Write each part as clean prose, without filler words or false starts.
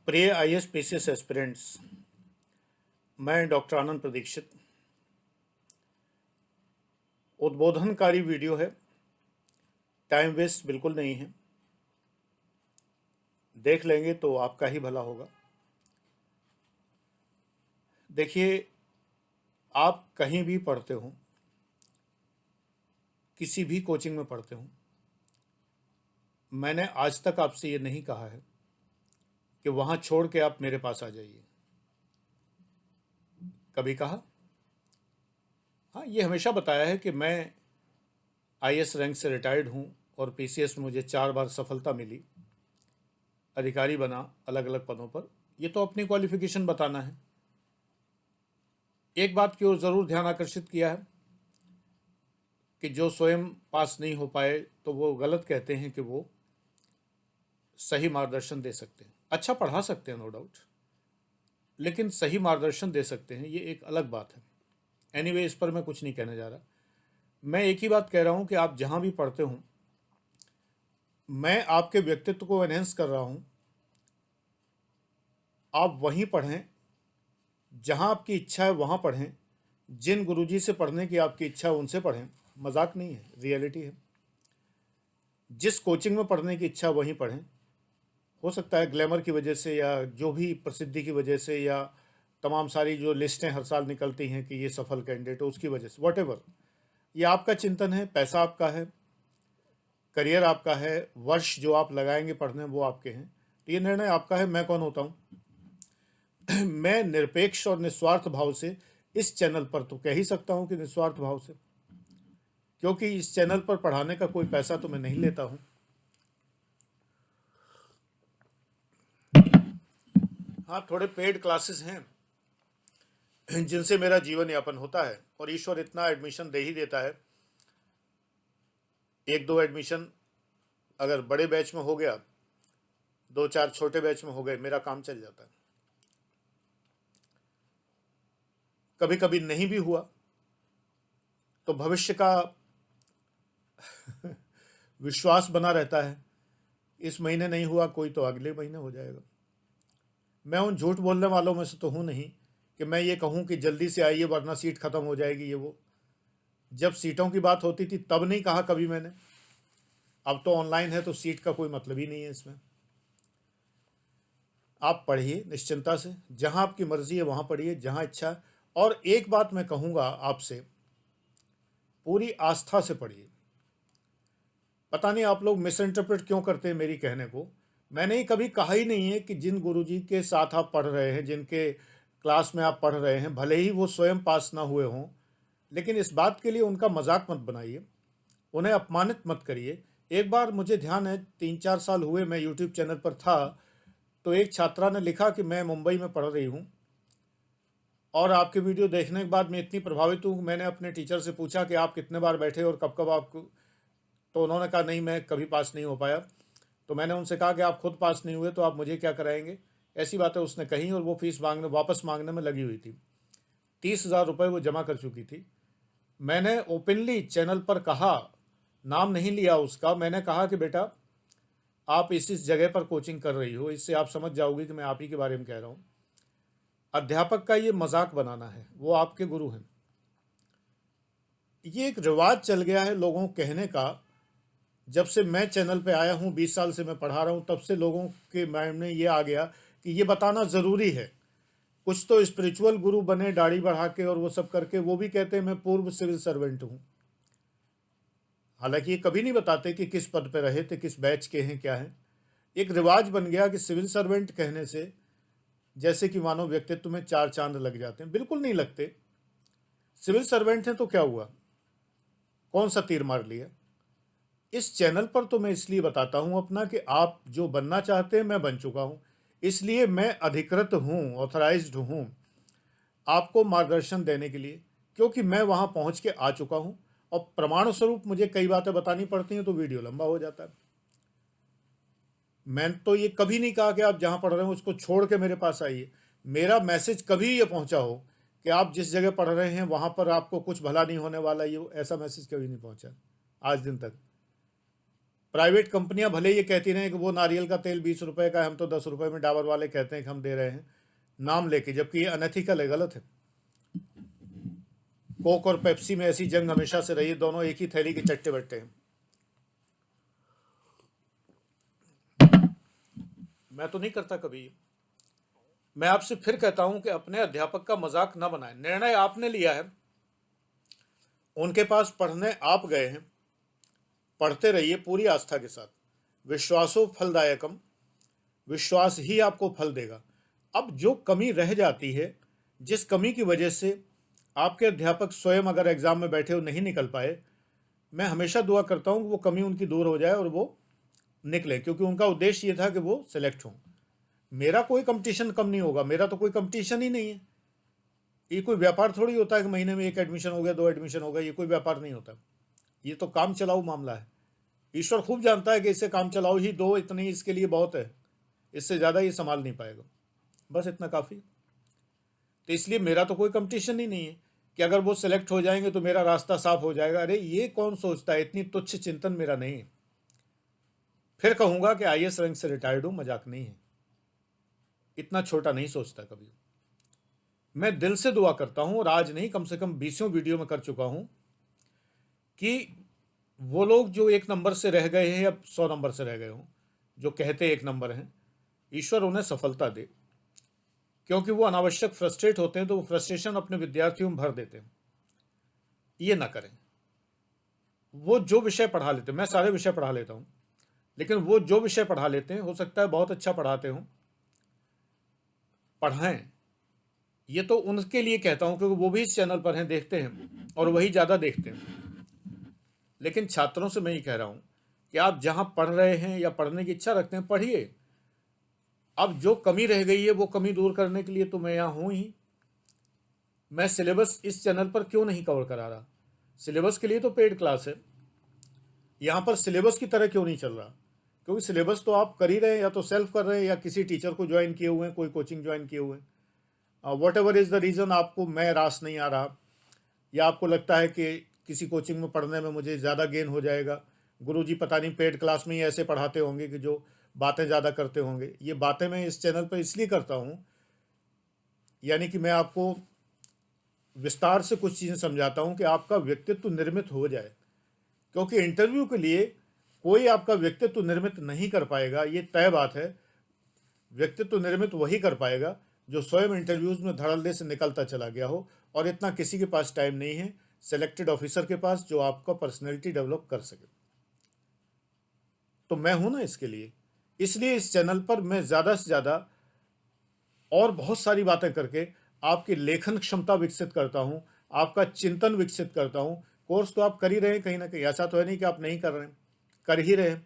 प्रिय IAS PCS aspirants, मैं doctor आनंद Pradikshit. उद्बोधनकारी video है, टाइम वेस्ट बिल्कुल नहीं है। देख लेंगे तो आपका ही भला होगा। देखिए, आप कहीं भी पढ़ते हो, किसी भी कोचिंग में पढ़ते हो, मैंने आज तक आपसे ये नहीं कहा है कि वहाँ छोड़ के आप मेरे पास आ जाइए। कभी कहा? हाँ, ये हमेशा बताया है कि मैं आईएएस रैंक से रिटायर्ड हूँ और पीसीएस में मुझे 4 बार सफलता मिली, अधिकारी बना अलग अलग पदों पर। ये तो अपनी क्वालिफिकेशन बताना है। एक बात की ओर ज़रूर ध्यान आकर्षित किया है कि जो स्वयं पास नहीं हो पाए तो वो गलत कहते हैं कि वो सही मार्गदर्शन दे सकते हैं। अच्छा पढ़ा सकते हैं, नो डाउट, लेकिन सही मार्गदर्शन दे सकते हैं, ये एक अलग बात है। एनीवे, इस पर मैं कुछ नहीं कहने जा रहा। मैं एक ही बात कह रहा हूँ कि आप जहाँ भी पढ़ते हो, मैं आपके व्यक्तित्व को एनहेंस कर रहा हूँ। आप वहीं पढ़ें जहाँ आपकी इच्छा है, वहाँ पढ़ें। जिन गुरुजी से पढ़ने की आपकी इच्छा है उनसे पढ़ें। मजाक नहीं है, रियलिटी है। जिस कोचिंग में पढ़ने की इच्छा वहीं पढ़ें। हो सकता है ग्लैमर की वजह से या जो भी प्रसिद्धि की वजह से या तमाम सारी जो लिस्टें हर साल निकलती हैं कि ये सफल कैंडिडेट है, उसकी वजह से, वॉट ये आपका चिंतन है, पैसा आपका है, करियर आपका है, वर्ष जो आप लगाएंगे पढ़ने वो आपके हैं, तो ये निर्णय आपका है। मैं कौन होता हूँ? मैं निरपेक्ष और निस्वार्थ भाव से इस चैनल पर तो कह ही सकता हूँ कि निस्वार्थ भाव से, क्योंकि इस चैनल पर पढ़ाने का कोई पैसा तो मैं नहीं लेता हूँ। हाँ, थोड़े पेड क्लासेस हैं जिनसे मेरा जीवन यापन होता है, और ईश्वर इतना एडमिशन दे ही देता है। एक दो एडमिशन अगर बड़े बैच में हो गया, दो चार छोटे बैच में हो गए, मेरा काम चल जाता है। कभी कभी नहीं भी हुआ तो भविष्य का विश्वास बना रहता है। इस महीने नहीं हुआ कोई तो अगले महीने हो जाएगा। मैं उन झूठ बोलने वालों में से तो हूँ नहीं कि मैं ये कहूँ कि जल्दी से आइए वरना सीट खत्म हो जाएगी, ये वो। जब सीटों की बात होती थी तब नहीं कहा कभी मैंने। अब तो ऑनलाइन है तो सीट का कोई मतलब ही नहीं है इसमें। आप पढ़िए निश्चिंता से, जहाँ आपकी मर्जी है वहाँ पढ़िए, जहाँ इच्छा। और एक बात मैं कहूँगा आपसे, पूरी आस्था से पढ़िए। पता नहीं आप लोग मिस इंटरप्रेट क्यों करते हैं मेरी कहने को। मैंने ही कभी कहा ही नहीं है कि जिन गुरुजी के साथ आप पढ़ रहे हैं, जिनके क्लास में आप पढ़ रहे हैं, भले ही वो स्वयं पास ना हुए हों, लेकिन इस बात के लिए उनका मजाक मत बनाइए, उन्हें अपमानित मत करिए। एक बार मुझे ध्यान है, 3-4 साल हुए मैं यूट्यूब चैनल पर था, तो एक छात्रा ने लिखा कि मैं मुंबई में पढ़ रही हूँ और आपके वीडियो देखने के बाद मैं इतनी प्रभावित हूँ। मैंने अपने टीचर से पूछा कि आप कितने बार बैठे और कब कब आपको, तो उन्होंने कहा नहीं मैं कभी पास नहीं हो पाया। तो मैंने उनसे कहा कि आप खुद पास नहीं हुए तो आप मुझे क्या कराएंगे? ऐसी बातें उसने कही और वो फीस मांगने, वापस मांगने में लगी हुई थी। 30,000 रुपये वो जमा कर चुकी थी। मैंने ओपनली चैनल पर कहा, नाम नहीं लिया उसका, मैंने कहा कि बेटा आप इस जगह पर कोचिंग कर रही हो, इससे आप समझ जाओगे कि मैं आप ही के बारे में कह रहा हूँ। अध्यापक का ये मजाक बनाना है, वो आपके गुरु हैं। ये एक रिवाज चल गया है लोगों को कहने का। जब से मैं चैनल पे आया हूँ, 20 साल से मैं पढ़ा रहा हूँ, तब से लोगों के माइंड में ये आ गया कि ये बताना ज़रूरी है। कुछ तो स्पिरिचुअल गुरु बने दाढ़ी बढ़ा के और वो सब करके, वो भी कहते हैं मैं पूर्व सिविल सर्वेंट हूँ। हालांकि ये कभी नहीं बताते कि किस पद पे रहे थे, किस बैच के हैं, क्या है। एक रिवाज बन गया कि सिविल सर्वेंट कहने से जैसे कि मानव व्यक्तित्व में 4 चांद लग जाते हैं। बिल्कुल नहीं लगते। सिविल सर्वेंट हैं तो क्या हुआ, कौन सा तीर मार लिया? इस चैनल पर तो मैं इसलिए बताता हूं अपना कि आप जो बनना चाहते हैं मैं बन चुका हूं, इसलिए मैं अधिकृत हूं, ऑथराइज्ड हूं आपको मार्गदर्शन देने के लिए, क्योंकि मैं वहां पहुंच के आ चुका हूं। और प्रमाण स्वरूप मुझे कई बातें बतानी पड़ती हैं तो वीडियो लंबा हो जाता है। मैंने तो ये कभी नहीं कहा कि आप जहां पढ़ रहे हो उसको छोड़ के मेरे पास आइए। मेरा मैसेज कभी ये पहुंचा हो कि आप जिस जगह पढ़ रहे हैं वहां पर आपको कुछ भला नहीं होने वाला, ये ऐसा मैसेज कभी नहीं पहुंचा आज दिन तक। प्राइवेट कंपनियां भले ये कहती रहें कि वो नारियल का तेल 20 रुपए का है, हम तो 10 रुपए में, डाबर वाले कहते हैं कि हम दे रहे हैं नाम लेके, जबकि ये अनएथिकल है, गलत है। कोक और पेप्सी में ऐसी जंग हमेशा से रही है, दोनों एक ही थैली के चट्टे बट्टे हैं। मैं तो नहीं करता कभी। मैं आपसे फिर कहता हूं कि अपने अध्यापक का मजाक न बनाएं। निर्णय आपने लिया है, उनके पास पढ़ने आप गए हैं, पढ़ते रहिए पूरी आस्था के साथ। विश्वासो फलदायकम, विश्वास ही आपको फल देगा। अब जो कमी रह जाती है, जिस कमी की वजह से आपके अध्यापक स्वयं अगर एग्जाम में बैठे हो नहीं निकल पाए, मैं हमेशा दुआ करता हूं कि वो कमी उनकी दूर हो जाए और वो निकले, क्योंकि उनका उद्देश्य ये था कि वो सेलेक्ट हों। मेरा कोई कंपटीशन कम नहीं होगा, मेरा तो कोई कंपटीशन ही नहीं है। ये कोई व्यापार थोड़ी होता है कि महीने में 1 एडमिशन हो गया, 2 एडमिशन हो गया, ये कोई व्यापार नहीं होता। ये तो काम चलाऊ मामला है। ईश्वर खूब जानता है कि इससे काम चलाओ ही दो, इतनी इसके लिए बहुत है, इससे ज़्यादा ये संभाल नहीं पाएगा, बस इतना काफ़ी। तो इसलिए मेरा तो कोई कंपटीशन ही नहीं है कि अगर वो सेलेक्ट हो जाएंगे तो मेरा रास्ता साफ हो जाएगा। अरे ये कौन सोचता है, इतनी तुच्छ चिंतन मेरा नहीं है। फिर कहूँगा कि आईएएस रैंक से रिटायर्ड हूँ, मजाक नहीं है, इतना छोटा नहीं सोचता कभी। मैं दिल से दुआ करता हूँ, और आज नहीं कम से कम 20 वीडियो में कर चुका हूँ, कि वो लोग जो 1 नंबर से रह गए हैं या 100 नंबर से रह गए हों, जो कहते 1 नंबर हैं, ईश्वर उन्हें सफलता दे, क्योंकि वो अनावश्यक फ्रस्ट्रेट होते हैं तो वो फ्रस्ट्रेशन अपने विद्यार्थियों में भर देते हैं। ये ना करें। वो जो विषय पढ़ा लेते हैं, मैं सारे विषय पढ़ा लेता हूँ, लेकिन वो जो विषय पढ़ा लेते हैं, हो सकता है बहुत अच्छा पढ़ाते हों, पढ़ाएं। ये तो उनके लिए कहता हूँ क्योंकि वो भी इस चैनल पर हैं, देखते हैं और वही ज़्यादा देखते हैं। लेकिन छात्रों से मैं ये कह रहा हूँ कि आप जहाँ पढ़ रहे हैं या पढ़ने की इच्छा रखते हैं, पढ़िए। अब जो कमी रह गई है वो कमी दूर करने के लिए तो मैं यहाँ हूँ ही। मैं सिलेबस इस चैनल पर क्यों नहीं कवर करा रहा? सिलेबस के लिए तो पेड क्लास है, यहाँ पर सिलेबस की तरह क्यों नहीं चल रहा? क्योंकि सिलेबस तो आप कर ही रहे हैं, या तो सेल्फ कर रहे हैं या किसी टीचर को ज्वाइन किए हुए हैं, कोई कोचिंग ज्वाइन किए हुए हैं। What ever is the reason, आपको मैं रास नहीं आ रहा, या आपको लगता है कि किसी कोचिंग में पढ़ने में मुझे ज़्यादा गेन हो जाएगा, गुरुजी पता नहीं पेड क्लास में ही ऐसे पढ़ाते होंगे कि जो बातें ज़्यादा करते होंगे। ये बातें मैं इस चैनल पर इसलिए करता हूँ, यानी कि मैं आपको विस्तार से कुछ चीज़ें समझाता हूँ कि आपका व्यक्तित्व निर्मित हो जाए, क्योंकि इंटरव्यू के लिए कोई आपका व्यक्तित्व निर्मित नहीं कर पाएगा, ये तय बात है। व्यक्तित्व निर्मित वही कर पाएगा जो स्वयं इंटरव्यूज में धड़ल्ले से निकलता चला गया हो, और इतना किसी के पास टाइम नहीं है सेलेक्टेड ऑफिसर के पास जो आपका पर्सनैलिटी डेवलप कर सके। तो मैं हूं ना इसके लिए। इसलिए इस चैनल पर मैं ज़्यादा से ज़्यादा और बहुत सारी बातें करके आपकी लेखन क्षमता विकसित करता हूं, आपका चिंतन विकसित करता हूं। कोर्स तो आप कर ही रहे हैं कहीं ना कहीं, ऐसा तो है नहीं कि आप नहीं कर रहे हैं, कर ही रहे हैं।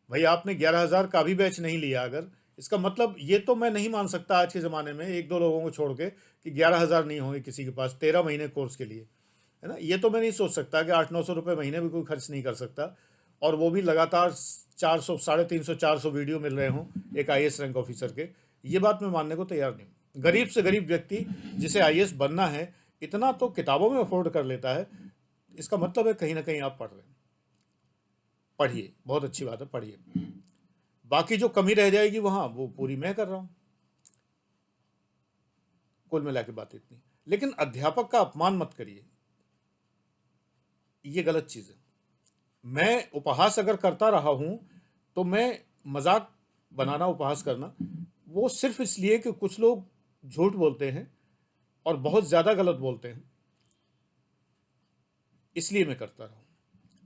भाई आपने 11,000 का भी बैच नहीं लिया, अगर इसका मतलब ये तो मैं नहीं मान सकता आज के ज़माने में 1-2 लोगों को छोड़ के कि 11,000 नहीं होंगे किसी के पास 13 महीने कोर्स के लिए, है ना। ये तो मैं नहीं सोच सकता कि 800-900 रुपये महीने भी कोई खर्च नहीं कर सकता, और वो भी लगातार 400, 350, 400 वीडियो मिल रहे हों एक आईएएस रैंक ऑफिसर के। ये बात मैं मानने को तैयार नहीं। गरीब से गरीब व्यक्ति जिसे आईएएस बनना है, इतना तो किताबों में अफोर्ड कर लेता है, इसका मतलब है कहीं ना कहीं आप पढ़ रहे हैं। पढ़िए, बहुत अच्छी बात है, पढ़िए। बाकी जो कमी रह जाएगी वहाँ, वो पूरी मैं कर रहा हूँ। कुल मिला के बात इतनी। लेकिन अध्यापक का अपमान मत करिए, ये गलत चीज़ है। मैं उपहास अगर करता रहा हूँ तो मैं मजाक बनाना, उपहास करना, वो सिर्फ इसलिए कि कुछ लोग झूठ बोलते हैं और बहुत ज़्यादा गलत बोलते हैं, इसलिए मैं करता रहा हूँ।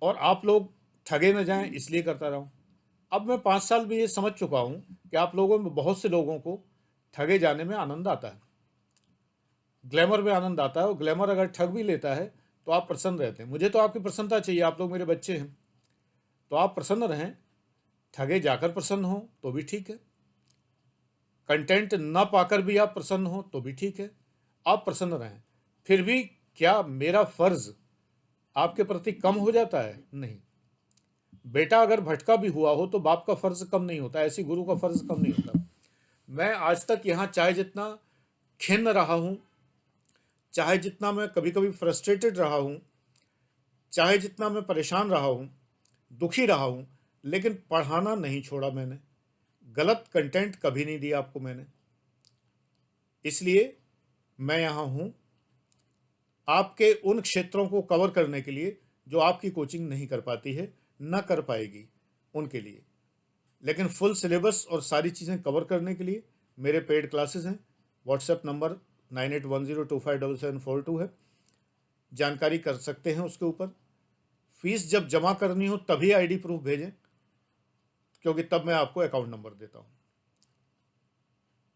और आप लोग ठगे न जाएं इसलिए करता रहा हूँ। अब मैं 5 साल में ये समझ चुका हूँ कि आप लोगों में बहुत से लोगों को ठगे जाने में आनंद आता है, ग्लैमर में आनंद आता है, और ग्लैमर अगर ठग भी लेता है तो आप प्रसन्न रहते हैं। मुझे तो आपकी प्रसन्नता चाहिए, आप लोग मेरे बच्चे हैं, तो आप प्रसन्न रहें। ठगे जाकर प्रसन्न हो तो भी ठीक है, कंटेंट ना पाकर भी आप प्रसन्न हो तो भी ठीक है, आप प्रसन्न रहें। फिर भी क्या मेरा फर्ज आपके प्रति कम हो जाता है? नहीं। बेटा अगर भटका भी हुआ हो तो बाप का फर्ज कम नहीं होता, ऐसी गुरु का फर्ज कम नहीं होता। मैं आज तक यहाँ चाहे जितना खिन्न रहा हूँ, चाहे जितना मैं कभी कभी फ्रस्ट्रेटेड रहा हूँ, चाहे जितना मैं परेशान रहा हूँ, दुखी रहा हूँ, लेकिन पढ़ाना नहीं छोड़ा मैंने, गलत कंटेंट कभी नहीं दिया आपको मैंने। इसलिए मैं यहाँ हूँ आपके उन क्षेत्रों को कवर करने के लिए जो आपकी कोचिंग नहीं कर पाती है, न कर पाएगी उनके लिए। लेकिन फुल सिलेबस और सारी चीज़ें कवर करने के लिए मेरे पेड क्लासेस हैं। व्हाट्सएप नंबर 9810257742 है, जानकारी कर सकते हैं उसके ऊपर। फीस जब जमा करनी हो तभी आईडी प्रूफ भेजें, क्योंकि तब मैं आपको अकाउंट नंबर देता हूँ।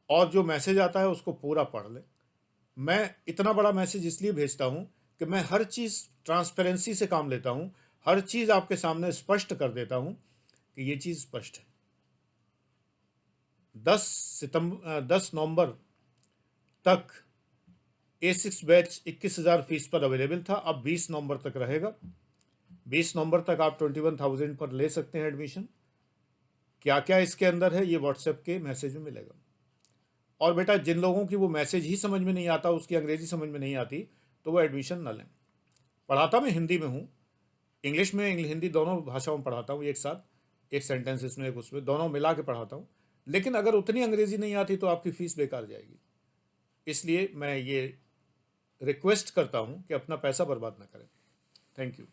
और जो मैसेज आता है उसको पूरा पढ़ लें। मैं इतना बड़ा मैसेज इसलिए भेजता हूँ कि मैं हर चीज़ ट्रांसपेरेंसी से काम लेता हूँ, हर चीज़ आपके सामने स्पष्ट कर देता हूँ कि ये चीज़ स्पष्ट है। 10 नवंबर तक A6 बैच 21,000 फीस पर अवेलेबल था, अब 20 नवंबर तक रहेगा। 20 नवंबर तक आप 21,000 पर ले सकते हैं एडमिशन। क्या क्या इसके अंदर है ये व्हाट्सएप के मैसेज में मिलेगा। और बेटा, जिन लोगों की वो मैसेज ही समझ में नहीं आता, उसकी अंग्रेजी समझ में नहीं आती, तो वो एडमिशन ना लें। पढ़ाता मैं हिंदी में हूँ, इंग्लिश में हिंदी दोनों भाषाओं में पढ़ाता हूँ एक साथ, एक सेंटेंस इसमें एक उसमें, दोनों मिला के पढ़ाता हूँ। लेकिन अगर उतनी अंग्रेजी नहीं आती तो आपकी फ़ीस बेकार जाएगी। इसलिए मैं ये रिक्वेस्ट करता हूँ कि अपना पैसा बर्बाद ना करें। Thank you.